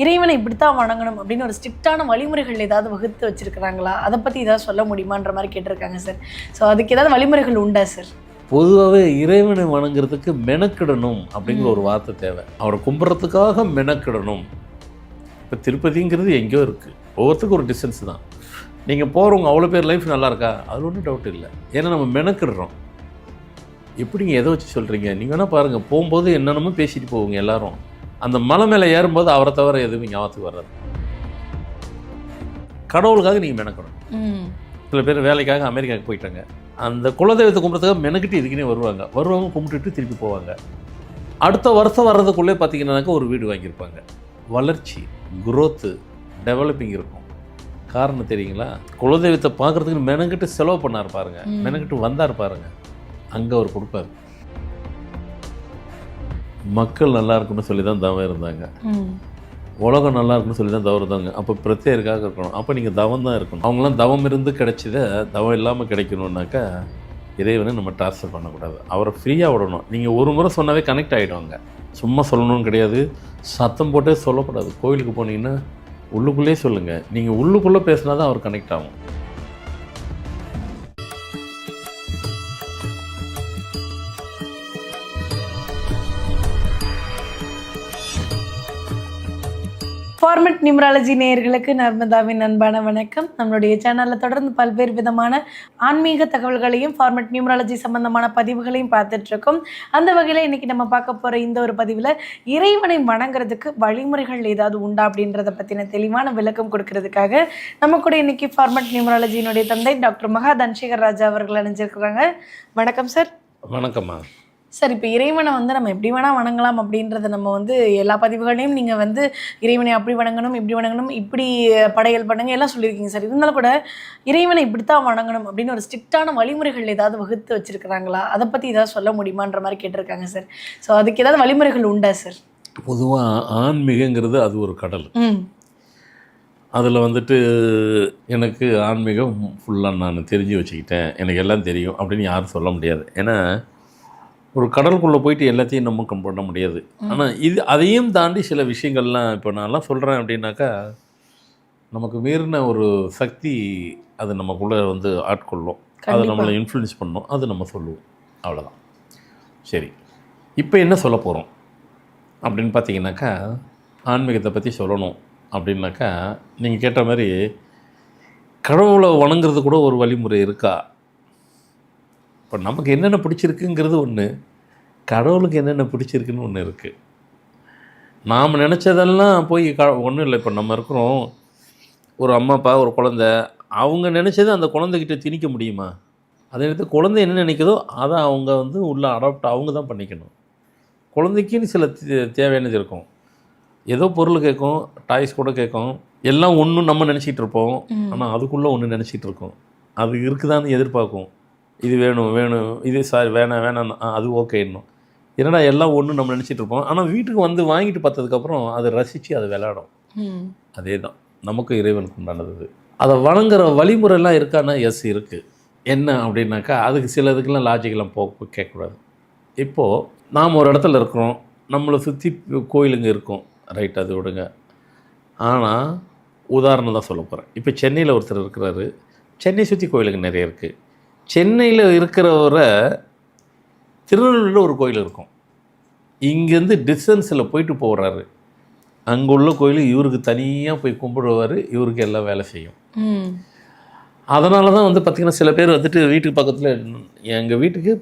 இறைவனை இப்படித்தான் வணங்கணும் அப்படின்னு ஒரு ஸ்ட்ரிக்டான வழிமுறைகள் ஏதாவது வகுத்து வச்சிருக்கிறாங்களா? அதை பற்றி ஏதாவது சொல்ல முடியுமான்ற மாதிரி கேட்டிருக்காங்க சார். ஸோ அதுக்கு ஏதாவது வழிமுறைகள் உண்டா சார்? பொதுவாகவே இறைவனை வணங்குறதுக்கு மெனக்கிடணும் அப்படிங்கிற ஒரு வார்த்தை தேவை. அவரை கும்பிட்றதுக்காக மெனக்கிடணும். இப்போ திருப்பதிங்கிறது எங்கேயோ இருக்குது, ஒவ்வொருத்துக்கும் ஒரு டிஸ்டன்ஸ் தான். நீங்கள் போகிறவங்க அவ்வளோ பேர் லைஃப் நல்லா இருக்கா, அதில் ஒன்றும் டவுட் இல்லை. ஏன்னா நம்ம மெனக்கிடுறோம். எப்படிங்க எதை வச்சு சொல்கிறீங்க? நீங்கள் வேணால் பாருங்கள், போகும்போது என்னென்னமோ பேசிட்டு போவோங்க எல்லாரும். அந்த மலை மேலே ஏறும்போது அவரை தவிர எதுவும் ஞாபகத்துக்கு வர்றது. கடவுளுக்காக நீங்கள் மெனக்கணும். சில பேர் வேலைக்காக அமெரிக்காவுக்கு போயிட்டாங்க, அந்த குலதெய்வத்தை கும்பிட்றதுக்காக மெனக்கிட்டு இதுக்குன்னே வருவாங்க கும்பிட்டுட்டு திருப்பி போவாங்க. அடுத்த வருஷம் வர்றதுக்குள்ளே பார்த்தீங்கன்னாக்கா ஒரு வீடு வாங்கியிருப்பாங்க. வளர்ச்சி, குரோத்து, டெவலப்பிங் இருக்கும். காரணம் தெரியுங்களா? குலதெய்வத்தை பார்க்குறதுக்கு மெனக்கிட்டு செலவு பண்ணார் பாருங்க, மெனக்கிட்டு வந்தார் பாருங்க, அங்கே அவர் கொடுப்பார். மக்கள் நல்லா இருக்குன்னு சொல்லி தான் தவம் இருந்தாங்க, உலகம் நல்லா இருக்குன்னு சொல்லி தான் தவம் இருந்தாங்க. அப்போ பிரத்யேகருக்காக இருக்கணும். அப்போ நீங்கள் தவம் தான் இருக்கணும். அவங்களாம் தவம் இருந்து கிடைச்சதை தவம் இல்லாமல் கிடைக்கணுன்னாக்கா இறைவனை நம்ம டார்ச்சர் பண்ணக்கூடாது, அவரை ஃப்ரீயாக விடணும். நீங்கள் ஒரு முறை சொன்னாவே கனெக்ட் ஆகிடுவாங்க. சும்மா சொல்லணும்னு கிடையாது, சத்தம் போட்டே சொல்லக்கூடாது. கோயிலுக்கு போனீங்கன்னா உள்ளுக்குள்ளே சொல்லுங்கள். நீங்கள் உள்ளுக்குள்ளே பேசினா தான் அவர் கனெக்ட் ஆகும். ஃபார்மட் நியூமராலஜி நேயர்களுக்கு நர்மதாவின் அன்பான வணக்கம். நம்மளுடைய சேனலில் தொடர்ந்து பல்வேறு விதமான ஆன்மீக தகவல்களையும் ஃபார்மட் நியூமராலஜி சம்பந்தமான பதிவுகளையும் பார்த்துட்ருக்கோம். அந்த வகையில் இன்றைக்கி நம்ம பார்க்க போகிற இந்த ஒரு பதிவில் இறைவனை வணங்குறதுக்கு வழிமுறைகள் ஏதாவது உண்டா அப்படின்றத பற்றின தெளிவான விளக்கம் கொடுக்கறதுக்காக நம்ம கூட இன்றைக்கி ஃபார்மட் நியூமராலஜியினுடைய தந்தை டாக்டர் மகா தன்சேகர் ராஜா அவர்கள் அணிஞ்சிருக்கிறாங்க. வணக்கம் சார். வணக்கம்மா. சார், இப்போ இறைவனை நம்ம எப்படி வேணால் வணங்கலாம் அப்படின்றத நம்ம எல்லா பதிவுகளையும் நீங்கள் இறைவனை அப்படி வணங்கணும், இப்படி வணங்கணும், இப்படி படையல் பண்ணுங்க எல்லாம் சொல்லியிருக்கீங்க சார். இருந்தாலும் கூட இறைவனை இப்படித்தான் வணங்கணும் அப்படின்னு ஒரு ஸ்ட்ரிக்டான வழிமுறைகள் ஏதாவது வகுத்து வச்சுருக்கிறாங்களா? அதை பற்றி ஏதாவது சொல்ல முடியுமான்ற மாதிரி கேட்டிருக்காங்க சார். ஸோ அதுக்கு ஏதாவது வழிமுறைகள் உண்டா சார்? பொதுவாக ஆன்மீகங்கிறது அது ஒரு கடல். அதில் எனக்கு ஆன்மீகம் ஃபுல்லாக நான் தெரிஞ்சு வச்சுக்கிட்டேன், எனக்கு எல்லாம் தெரியும் அப்படின்னு யாரும் சொல்ல முடியாது. ஏன்னா ஒரு கடலுக்குள்ளே போயிட்டு எல்லாத்தையும் நம்ம பண்ண முடியாது. ஆனால் அதையும் தாண்டி சில விஷயங்கள்லாம் இப்போ நான்லாம் சொல்கிறேன் அப்படின்னாக்கா நமக்கு மீறின ஒரு சக்தி அது நமக்குள்ளே ஆட்கொள்ளும், அதை நம்மளை இன்ஃப்ளூயன்ஸ் பண்ணும், அது நம்ம சொல்லுவோம், அவ்வளோதான். சரி, இப்போ என்ன சொல்ல போகிறோம் அப்படின்னு பார்த்தீங்கன்னாக்கா, ஆன்மீகத்தை பற்றி சொல்லணும் அப்படின்னாக்கா நீங்கள் கேட்ட மாதிரி கடவுளை வணங்குறது கூட ஒரு வழிமுறை இருக்கா? இப்போ நமக்கு என்னென்ன பிடிச்சிருக்குங்கிறது ஒன்று, கடவுளுக்கு என்னென்ன பிடிச்சிருக்குன்னு ஒன்று இருக்குது. நாம் நினச்சதெல்லாம் போய் ஒன்றும் இல்லை. இப்போ நம்ம இருக்கிறோம், ஒரு அம்மா அப்பா ஒரு குழந்த, அவங்க நினச்சதை அந்த குழந்தைகிட்ட திணிக்க முடியுமா? அதே நேரத்தில் குழந்தை என்ன நினைக்குதோ அதை அவங்க உள்ள அடாப்ட் அவங்க தான் பண்ணிக்கணும். குழந்தைக்குன்னு சில தேவையானது இருக்கும். ஏதோ பொருள் கேட்கும், டாய்ஸ் கூட கேட்கும், எல்லாம் ஒன்றும் நம்ம நினச்சிட்டு இருப்போம். ஆனால் அதுக்குள்ளே ஒன்று நினச்சிட்டு இருக்கோம், அது இருக்குதான்னு எதிர்பார்க்கும். இது வேணும் வேணும், இது சாரி வேணாம் வேணாம், அது ஓகே இன்னும் என்னடா எல்லாம் ஒன்று நம்ம நினச்சிட்டு இருப்போம். ஆனால் வீட்டுக்கு வாங்கிட்டு பார்த்ததுக்கப்புறம் அதை ரசித்து அதை விளையாடும். அதே தான் நமக்கும் இறைவனுக்கு உண்டானது. அதை வணங்குற வழிமுறைலாம் இருக்கான்னா எஸ் இருக்குது. என்ன அப்படின்னாக்கா அதுக்கு சில இதுக்கெல்லாம் லாஜிக்கெல்லாம் கேட்கக்கூடாது. இப்போது நாம் ஒரு இடத்துல இருக்கிறோம், நம்மளை சுற்றி கோயிலுங்க இருக்கும், ரைட், அது விடுங்க. ஆனால் உதாரணம் தான் சொல்ல போகிறேன். இப்போ சென்னையில் ஒருத்தர் இருக்கிறாரு, சென்னை சுற்றி கோயிலுங்க நிறைய இருக்குது. சென்னையில் இருக்கிறவரை திருநெல்வேலியில் ஒரு கோயில் இருக்கும், இங்கேருந்து டிஸ்டன்ஸில் போயிட்டு போகிறாரு, அங்கே உள்ள கோயில் இவருக்கு தனியாக போய் கும்பிடுவார், இவருக்கு எல்லாம் வேலை செய்யும். அதனால தான் பார்த்திங்கன்னா சில பேர் வீட்டுக்கு பக்கத்தில், எங்கள் வீட்டுக்கு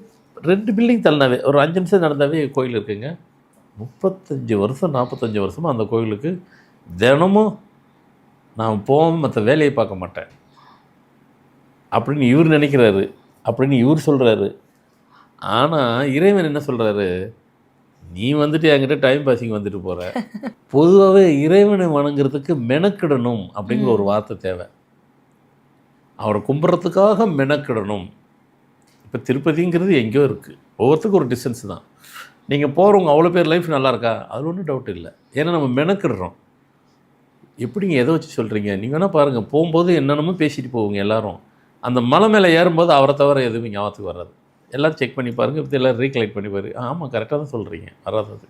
2 பில்டிங் தள்ளினாவே ஒரு 5 நிமிஷம் நடந்தாவே கோயில் இருக்குங்க. 35 வருஷம் 45 வருஷமாக அந்த கோயிலுக்கு தினமும் நான் போகாமல் மற்ற வேலையை பார்க்க மாட்டேன் அப்படின்னு இவர் நினைக்கிறாரு, அப்படின்னு இவர் சொல்கிறாரு. ஆனால் இறைவன் என்ன சொல்கிறாரு? நீ என்கிட்ட டைம் பாஸிங் போகிற. பொதுவாகவே இறைவனை வணங்குறதுக்கு மெனக்கிடணும் அப்படிங்கிற ஒரு வார்த்தை தேவை. அவரை கும்பிட்றதுக்காக மெனக்கிடணும். இப்போ திருப்பதிங்கிறது எங்கேயோ இருக்குது, ஒவ்வொருத்துக்கும் ஒரு டிஸ்டன்ஸ் தான். நீங்கள் போகிறவங்க அவ்வளோ பேர் லைஃப் நல்லா இருக்கா, அதில் ஒன்றும் டவுட் இல்லை. ஏன்னா நம்ம மெனக்கிடுறோம். எப்படிங்க எதை வச்சு சொல்கிறீங்க? நீங்கள் வேணால் பாருங்கள், போகும்போது என்னென்னமோ பேசிட்டு போவோங்க எல்லாரும். அந்த மலை மேலே ஏறும்போது அவரை தவிர எதுவும் ஞாபகத்துக்கு வராது. எல்லோரும் செக் பண்ணி பாருங்கள், இப்போ எல்லோரும் ரீகலெக்ட் பண்ணி பாருங்கள். ஆமாம், கரெக்டாக தான் சொல்கிறீங்க, வராது.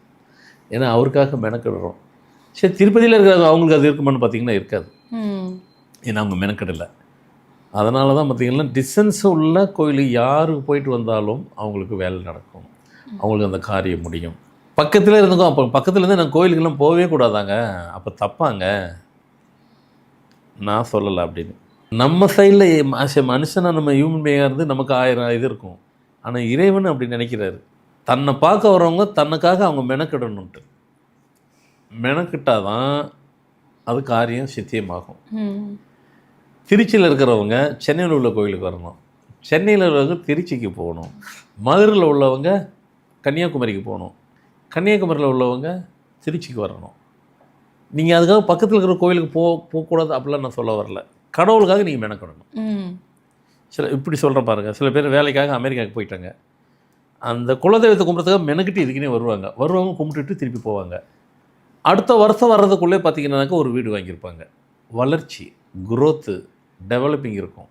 ஏன்னா அவருக்காக மெனக்கிடுறோம். சரி, திருப்பதியில் இருக்கிற அவங்களுக்கு அது இருக்குமான்னு பார்த்தீங்கன்னா இருக்காது. ம். ஏன்னா அவங்க மெனக்கெடலை. அதனால தான் பார்த்தீங்கன்னா டிஸ்டன்ஸ் உள்ள கோயிலுக்கு யாருக்கு போயிட்டு வந்தாலும் அவங்களுக்கு வேலை நடக்கும், அவங்களுக்கு அந்த காரியம் முடியும். பக்கத்தில் இருந்துக்கும். அப்போ பக்கத்துலேருந்து நான் கோயிலுக்கெல்லாம் போகவே கூடாதாங்க, அப்போ தப்பாங்க, நான் சொல்லலை அப்படின்னு. நம்ம சைடில் மனுஷனாக நம்ம ஹியூமன் பீயிங்காக இருந்து நமக்கு 1000 இது இருக்கும். ஆனால் இறைவன் அப்படி நினைக்கிறாரு. தன்னை பார்க்க வரவங்க தன்னுக்காக அவங்க மெனக்கிடணுன்ட்டு. மெனக்கிட்டாதான் அது காரியம் சித்தியமாகும். ம். திருச்சியில் இருக்கிறவங்க சென்னையில் உள்ள கோயிலுக்கு வரணும், சென்னையில் உள்ளவங்க திருச்சிக்கு போகணும், மதுரையில் உள்ளவங்க கன்னியாகுமரிக்கு போகணும், கன்னியாகுமரியில் உள்ளவங்க திருச்சிக்கு வரணும். நீங்கள் அதுக்காக பக்கத்தில் இருக்கிற கோயிலுக்கு போகக்கூடாது அப்படிலாம் நான் சொல்ல வரல. கடவுளுக்காக நீங்கள் மெனக்கிடணும். ம். சில இப்படி சொல்கிறேன் பாருங்கள், சில பேர் வேலைக்காக அமெரிக்காவுக்கு போயிட்டாங்க, அந்த குலதெய்வத்தை கும்பிட்றதுக்காக மெனக்கிட்டு இதுக்குன்னே வருவாங்க, கும்பிட்டுட்டு திருப்பி போவாங்க. அடுத்த வருஷம் வர்றதுக்குள்ளே பார்த்தீங்கன்னாக்கா ஒரு வீடு வாங்கியிருப்பாங்க. வளர்ச்சி, குரோத்து, டெவலப்பிங் இருக்கும்.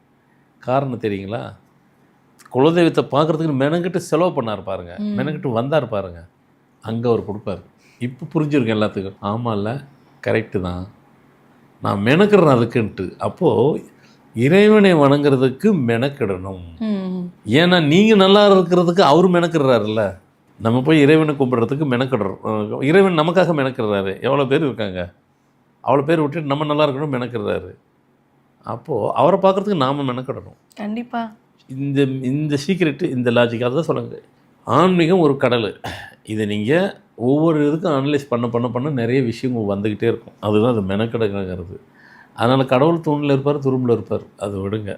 காரணம் தெரியுங்களா? குலதெய்வத்தை பார்க்குறதுக்கு மெனக்கிட்டு செலவு பண்ணார் பாருங்க, மெனக்கிட்டு வந்தார் பாருங்க, அங்கே அவர் கொடுப்பார். இப்போ புரிஞ்சிருக்கேன் எல்லாத்துக்கும். ஆமாம்ல, கரெக்டு தான், நான் மெனக்கிடுறேன் அதுக்குன்ட்டு. அப்போது இறைவனை வணங்குறதுக்கு மெனக்கிடணும். ஏன்னா நீங்கள் நல்லா இருக்கிறதுக்கு அவர் மெனக்கிடுறாருல்ல. நம்ம போய் இறைவனை கும்பிட்றதுக்கு மெனக்கிடுறோம், இறைவன் நமக்காக மெனக்கிடுறாரு. எவ்வளோ பேர் இருக்காங்க, அவ்வளோ பேர் விட்டுட்டு நம்ம நல்லா இருக்கணும் மெனக்கிடுறாரு. அப்போது அவரை பார்க்குறதுக்கு நாம் மெனக்கிடணும். கண்டிப்பாக. இந்த சீக்ரெட்டு, இந்த லாஜிக் அதை தான் சொல்லுங்க. ஆன்மீகம் ஒரு கடல். இதை நீங்கள் ஒவ்வொரு இதுக்கும் அனலைஸ் பண்ண நிறைய விஷயங்கள் வந்துக்கிட்டே இருக்கும். அதுதான் அது மெனக்கிடங்கிறது. அதனால் கடவுள் தூணில் இருப்பார், துரும்பில் இருப்பார், அதை விடுங்க.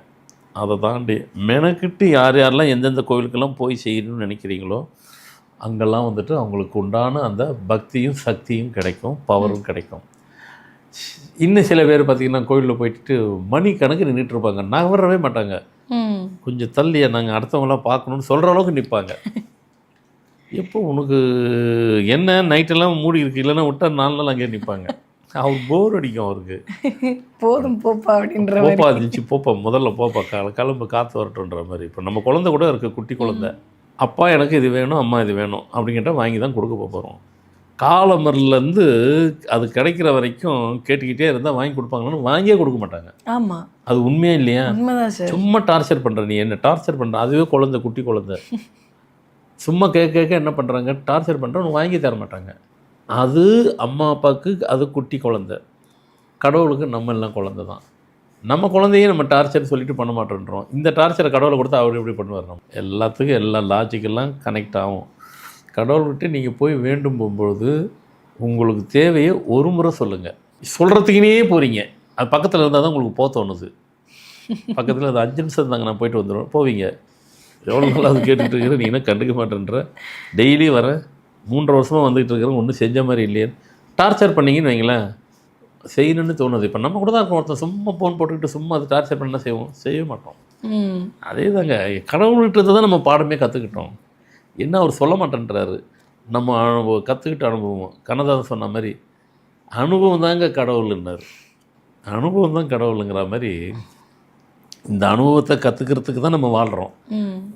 அதை தாண்டி மெனக்கிட்டு யார் யாரெல்லாம் எந்தெந்த கோவிலுக்கெல்லாம் போய் செய்யணும்னு நினைக்கிறீங்களோ அங்கெல்லாம் வந்துட்டு அவங்களுக்கு உண்டான அந்த பக்தியும் சக்தியும் கிடைக்கும், பவரும் கிடைக்கும். இன்னும் சில பேர் பார்த்திங்கன்னா கோயிலில் போயிட்டு மணி கணக்கு நின்றுட்டு இருப்பாங்க, நகரவே மாட்டாங்க. கொஞ்சம் தள்ளியா நாங்கள் அடுத்தவங்களாம் பார்க்கணுன்னு சொல்கிற அளவுக்கு நிற்பாங்க. எப்போ உனக்கு என்ன நைட்டெல்லாம் மூடி இருக்கு, இல்லைன்னா விட்டால் 4 நாள் அங்கேயே நிற்பாங்க. அவர் போர் அடிக்கும் அவருக்கு. போதும் போப்பா அப்படின்ற போப்பா இருந்துச்சு, போப்பா முதல்ல போப்பா, கிளம்பு காற்று வரட்டுன்ற மாதிரி. இப்போ நம்ம குழந்தை கூட இருக்குது, குட்டி குழந்தை, அப்பா எனக்கு இது வேணும், அம்மா இது வேணும் அப்படிங்கிட்ட வாங்கி தான் கொடுக்க போகிறோம். காலமரிலேருந்து அது கிடைக்கிற வரைக்கும் கேட்டுக்கிட்டே இருந்தால் வாங்கி கொடுப்பாங்கன்னு வாங்கியே கொடுக்க மாட்டாங்க. ஆமாம், அது உண்மையாக இல்லையா? உண்மைதான் சார். சும்மா டார்ச்சர் பண்ணுற, நீ என்ன டார்ச்சர் பண்ணுற, அதுவே குழந்தை, குட்டி குழந்தை, சும்மா கேட்க என்ன பண்ணுறாங்க, டார்ச்சர் பண்ணுறோன்னு வாங்கி தர மாட்டாங்க. அது அம்மா அப்பாவுக்கு அது குட்டி குழந்தை, கடவுளுக்கு நம்ம எல்லாம் குழந்தை தான். நம்ம குழந்தையே நம்ம டார்ச்சர் சொல்லிட்டு பண்ண மாட்டேன்றோம். இந்த டார்ச்சரை கடவுளை கொடுத்தா அவர் எப்படி பண்ணுவார்? நம்ம எல்லாத்துக்கும் எல்லா லாஜிக்கெல்லாம் கனெக்ட் ஆகும். கடவுள்கிட்ட நீங்கள் போய் வேண்டும் போகும்பொழுது உங்களுக்கு தேவையை ஒரு முறை சொல்லுங்கள். சொல்கிறதுக்குனே போகிறீங்க, அது பக்கத்தில் இருந்தால் தான் உங்களுக்கு போக தோணுது. பக்கத்தில் அது 5 நிமிஷம் இருந்தாங்க, நான் போயிட்டு வந்துடுவேன், போவீங்க. எவ்வளோ நாள் அது கேட்டுட்டு இருக்கிற, நீ என்ன கண்டுக்க மாட்டேன்ற, டெய்லி வர 3 வருஷமாக வந்துக்கிட்டு இருக்கிற, ஒன்றும் செஞ்ச மாதிரி இல்லையே, டார்ச்சர் பண்ணிங்கன்னு வைங்களேன், செய்யணும்னு தோணுது. இப்போ நம்ம கூட தான் இருக்கோம், ஒருத்தன் சும்மா ஃபோன் போட்டுக்கிட்டு சும்மா அது டார்ச்சர் பண்ண செய்ய மாட்டோம். அதே தாங்க, கடவுள்கிட்ட தான் நம்ம பாடமே கற்றுக்கிட்டோம். என்ன அவர் சொல்ல மாட்டேன்றாரு, நம்ம கற்றுக்கிட்ட அனுபவம். கண்ணதாசன் சொன்ன மாதிரி அனுபவம் தாங்க கடவுள்னார். அனுபவம் தான் கடவுளுங்கிற மாதிரி இந்த அனுபவத்தை கற்றுக்கிறதுக்கு தான் நம்ம வாழ்கிறோம்.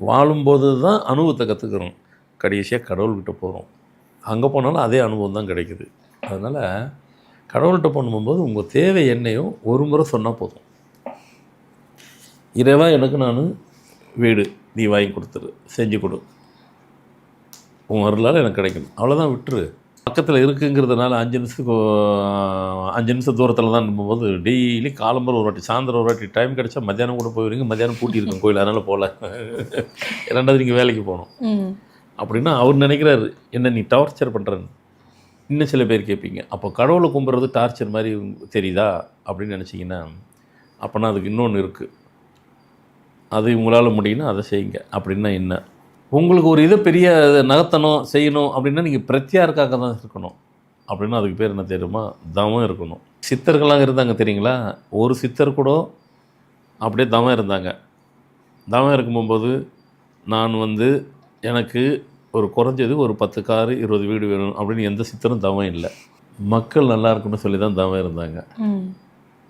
வாழும்போது தான் அனுபவத்தை கற்றுக்கிறோம். கடைசியாக கடவுள்கிட்ட போகிறோம், அங்கே போனாலும் அதே அனுபவம் தான் கிடைக்குது. அதனால் கடவுள்கிட்ட பண்ணும்போது உங்கள் தேவை என்னையும் ஒரு முறை சொன்னால் போதும். இறைவா எனக்கு நான் வீடு நீ வாங்கி கொடுத்துரு, செஞ்சு கொடு, உன் வரலாறு எனக்கு கிடைக்கணும், அவ்வளோதான், விட்டுரு. பக்கத்தில் இருக்குங்கிறதுனால 5 நிமிஷம் தூரத்தில் தான் போது டெய்லி காலம்பரம் ஒரு வாட்டி, சாயந்தரம் ஒரு வாட்டி, டைம் கிடச்சா மத்தியானம் கூட போயிடுவீங்க. மத்தியானம் பூட்டி இருக்கும் கோயில், அதனால் போகல. 2வது நீங்கள் வேலைக்கு போகணும் அப்படின்னா அவர் நினைக்கிறாரு என்ன நீ டார்ச்சர் பண்ணுறன்னு. இன்னும் சில பேர் கேட்பீங்க, அப்போ கடவுளை கும்பிட்றது டார்ச்சர் மாதிரி தெரியுதா அப்படின்னு நினச்சிங்கன்னா, அப்போனா அதுக்கு இன்னொன்று இருக்குது. அது உங்களால் முடியும்னா அதை செய்யுங்க. அப்படின்னா என்ன, உங்களுக்கு ஒரு இதை பெரிய நகர்த்தணும் செய்யணும் அப்படின்னா நீங்கள் பிரத்யாருக்காக தான் இருக்கணும். அப்படின்னா அதுக்கு பேர் என்ன தெரியுமா, தவம் இருக்கணும். சித்தர்களாக இருந்தாங்க தெரியுங்களா, ஒரு சித்தர் கூட அப்படியே தவம் இருந்தாங்க. தவம் இருக்கும்போது நான் எனக்கு ஒரு குறைஞ்சது ஒரு 10 காரு 20 வீடு வேணும் அப்படின்னு எந்த சித்தரும் தவம் இல்லை. மக்கள் நல்லா இருக்குன்னு சொல்லி தான் தவம் இருந்தாங்க.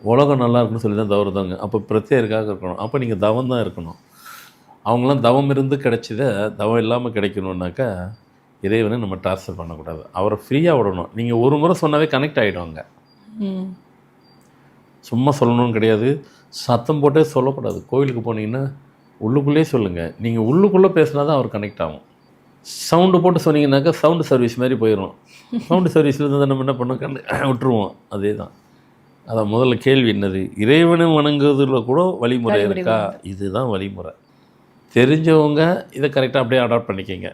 உலகம் நல்லா இருக்குன்னு சொல்லி தான் தவம் இருந்தாங்க. அப்போ பிரத்யேகமாக இருக்கணும். அப்போ நீங்கள் தவம் தான் இருக்கணும். அவங்களாம் தவம் இருந்து கிடைச்சதை தவம் இல்லாமல் கிடைக்கணுன்னாக்கா இறைவனை நம்ம டார்ச்சர் பண்ணக்கூடாது, அவரை ஃப்ரீயாக விடணும். நீங்கள் ஒரு முறை சொன்னாவே கனெக்ட் ஆகிடுவாங்க. சும்மா சொல்லணும்னு கிடையாது, சத்தம் போட்டே சொல்லக்கூடாது. கோவிலுக்கு போனீங்கன்னா உள்ளுக்குள்ளேயே சொல்லுங்கள். நீங்கள் உள்ளுக்குள்ளே பேசினா தான் அவர் கனெக்ட் ஆகும். சவுண்டு போட்டு சொன்னீங்கன்னாக்கா சவுண்டு சர்வீஸ் மாதிரி போயிடும். சவுண்டு சர்வீஸில் இருந்து நம்ம என்ன பண்ணோம், விட்டுருவோம். அதே தான். அதான் முதல்ல கேள்வி என்னது, இறைவனை வணங்குவதில் கூட வழிமுறை இருக்கா? இதுதான் வழிமுறை. தெரிஞ்சவங்க இதை கரெக்டாக அப்படியே அடாப்ட் பண்ணிக்கிங்க.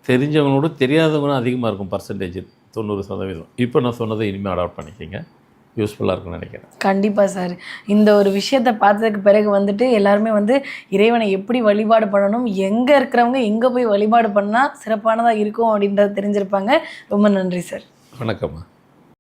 தெரிஞ்சவங்களோட தெரியாதவங்களும் அதிகமாக இருக்கும் பர்சன்டேஜ், 90%. இப்போ நான் சொன்னதை இனிமேல் அடாப்ட் பண்ணிக்கிங்க, யூஸ்ஃபுல்லாக இருக்கும்னு நினைக்கிறேன். கண்டிப்பாக சார். இந்த ஒரு விஷயத்தை பார்த்ததுக்கு பிறகு வந்துட்டு எல்லாருமே வந்து இறைவனை எப்படி வழிபாடு பண்ணணும், எங்கே இருக்கிறவங்க எங்கே போய் வழிபாடு பண்ணால் சிறப்பானதாக இருக்கும் அப்படின்றத தெரிஞ்சிருப்பாங்க. ரொம்ப நன்றி சார். வணக்கம்மா.